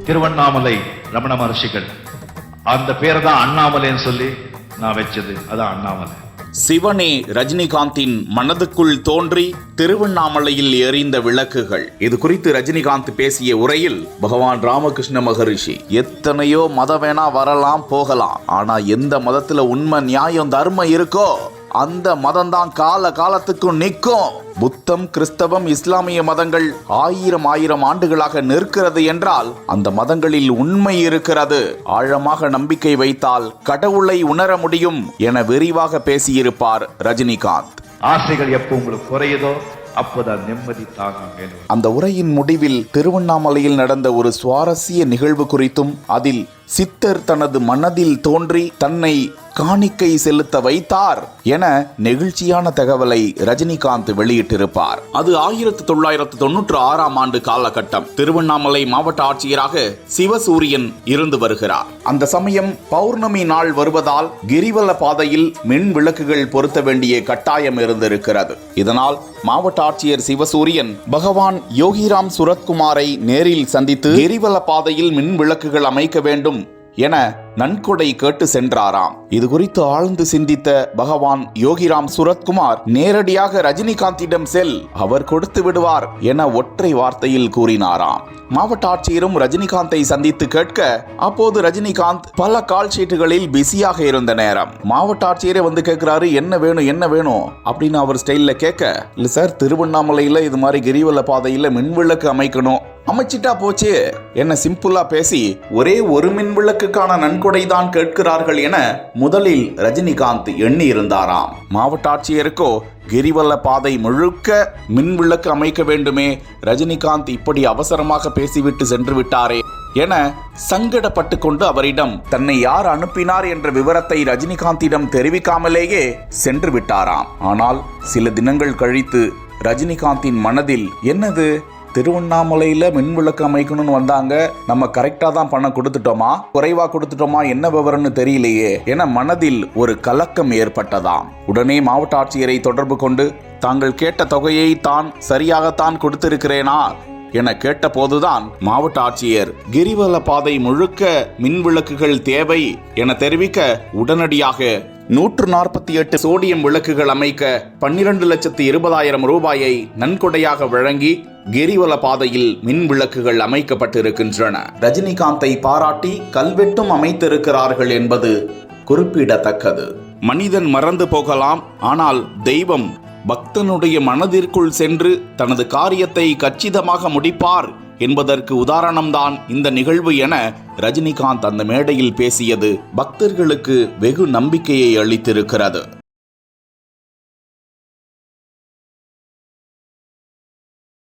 திருவண்ணாமலை ரமண மகர்ஷிகள் அந்த பேரை தான் அண்ணாமலைன்னு சொல்லி நான் வச்சது. அதான் அண்ணாமலை. சிவனே ரஜினிகாந்தின் மனதுக்குள் தோன்றி திருவண்ணாமலையில் எரிந்த விளக்குகள். இது குறித்து ரஜினிகாந்த் பேசிய உரையில் பகவான் ராமகிருஷ்ண மகரிஷி, எத்தனையோ மதம் வேணா வரலாம் போகலாம், ஆனா எந்த மதத்துல உண்மை நியாயம் தர்மம் இருக்கோ அந்த மதம் தான் கால காலத்துக்கும் நிற்கும். புத்தம், கிறிஸ்தவம், இஸ்லாமிய மதங்கள் ஆயிரம் ஆண்டுகளாக நிற்கிறது என்றால் அந்த மதங்களில் உண்மை இருக்கிறது. ஆழமாக நம்பிக்கை வைத்தால் கடவுளை உணர முடியும் என விரிவாக பேசியிருப்பார் ரஜினிகாந்த். ஆசைகள் எப்போ உங்களுக்கு குறையுதோ அப்போதான் நிம்மதி தாங்க. அந்த உரையின் முடிவில் திருவண்ணாமலையில் நடந்த ஒரு சுவாரஸ்ய நிகழ்வு குறித்தும் அதில் சித்தர் தனது மனதில் தோன்றி தன்னை காணிக்கை செலுத்த வைத்தார் என நெகிழ்ச்சியான தகவலை ரஜினிகாந்த் வெளியிட்டிருப்பார். அது 1996ஆம் ஆண்டு காலகட்டம். திருவண்ணாமலை மாவட்ட ஆட்சியராக சிவசூரியன் இருந்து வருகிறார். அந்த சமயம் பௌர்ணமி நாள் வருவதால் கிரிவல பாதையில் மின் விளக்குகள் பொருத்த வேண்டிய கட்டாயம் இருந்திருக்கிறது. இதனால் மாவட்ட ஆட்சியர் சிவசூரியன் பகவான் யோகிராம் சுரத்குமாரை நேரில் சந்தித்து கிரிவல பாதையில் மின் விளக்குகள் அமைக்க வேண்டும் என நன்கொடை கேட்டு சென்றாராம். இது குறித்து ஆழ்ந்து சிந்தித்த பகவான் யோகிராம் சுரத்குமார் நேரடியாக ரஜினிகாந்திடம் செல், அவர் கொடுத்து விடுவார் என ஒற்றை வார்த்தையில் கூறினாராம். மாவட்ட ஆட்சியரும் ரஜினிகாந்தை சந்தித்து கேட்க அப்போது ரஜினிகாந்த் பல கால் ஷீட்டுகளில் பிஸியாக இருந்த நேரம். மாவட்ட ஆட்சியரே வந்து கேட்கிறாரு, என்ன வேணும் அப்படின்னு அவர் ஸ்டைல்ல கேட்க, இல்ல சார், திருவண்ணாமலையில இது மாதிரி கிரிவல பாதையில மின்விளக்கு அமைக்கணும், அமைச்சிட்டா போச்சு என்ன சிம்பிளா பேசி ஒரே ஒரு மின்விளக்குக்கான நன்கொடை தான் கேட்கிறார்கள் என முதலில் ரஜினிகாந்த் எண்ணி இருந்தாராம். மாவட்ட ஆட்சியருக்கோ கிரிவல பாதை முழுக்க மின்விளக்கு அமைக்க வேண்டுமே, ரஜினிகாந்த் இப்படி அவசரமாக பேசிவிட்டு சென்று விட்டாரே என சங்கடப்பட்டு கொண்டு அவரிடம் தன்னை யார் அனுப்பினார் என்ற விவரத்தை ரஜினிகாந்திடம் தெரிவிக்காமலேயே சென்று விட்டாராம். ஆனால் சில தினங்கள் கழித்து ரஜினிகாந்தின் மனதில் என்னது, திருவண்ணாமலையில மின்விளக்கு அமைக்கணும்னு வந்தாங்க, நம்ம கரெக்டா தான் பணம் கொடுத்துட்டோமா, குறைவா கொடுத்துட்டோமா, என்ன விவரம்னு தெரியலையே என மனதில் ஒரு கலக்கம் ஏற்பட்டதாம். உடனே மாவட்ட ஆட்சியரை தொடர்பு கொண்டு தாங்கள் கேட்ட தொகையை தான் சரியாகத்தான் கொடுத்திருக்கிறேனா என கேட்ட போதுதான் மாவட்ட ஆட்சியர் கிரிவல பாதை முழுக்க மின்விளக்குகள் தேவை என தெரிவிக்க உடனடியாக 148 சோடியம் விளக்குகள் அமைக்க 12,20,000 ரூபாயை நன்கொடையாக வழங்கி கிரிவல பாதையில் மின் விளக்குகள் அமைக்கப்பட்டிருக்கின்றன. ரஜினிகாந்தை பாராட்டி கல்வெட்டும் அமைத்திருக்கிறார்கள் என்பது குறிப்பிடத்தக்கது. மனிதன் மறந்து போகலாம், ஆனால் தெய்வம் பக்தனுடைய மனதிற்குள் சென்று தனது காரியத்தை கச்சிதமாக முடிப்பார் என்பதற்கு உதாரணம்தான் இந்த நிகழ்வு என ரஜினிகாந்த் அந்த மேடையில் பேசியது பக்தர்களுக்கு வெகு நம்பிக்கையை அளித்திருக்கிறது.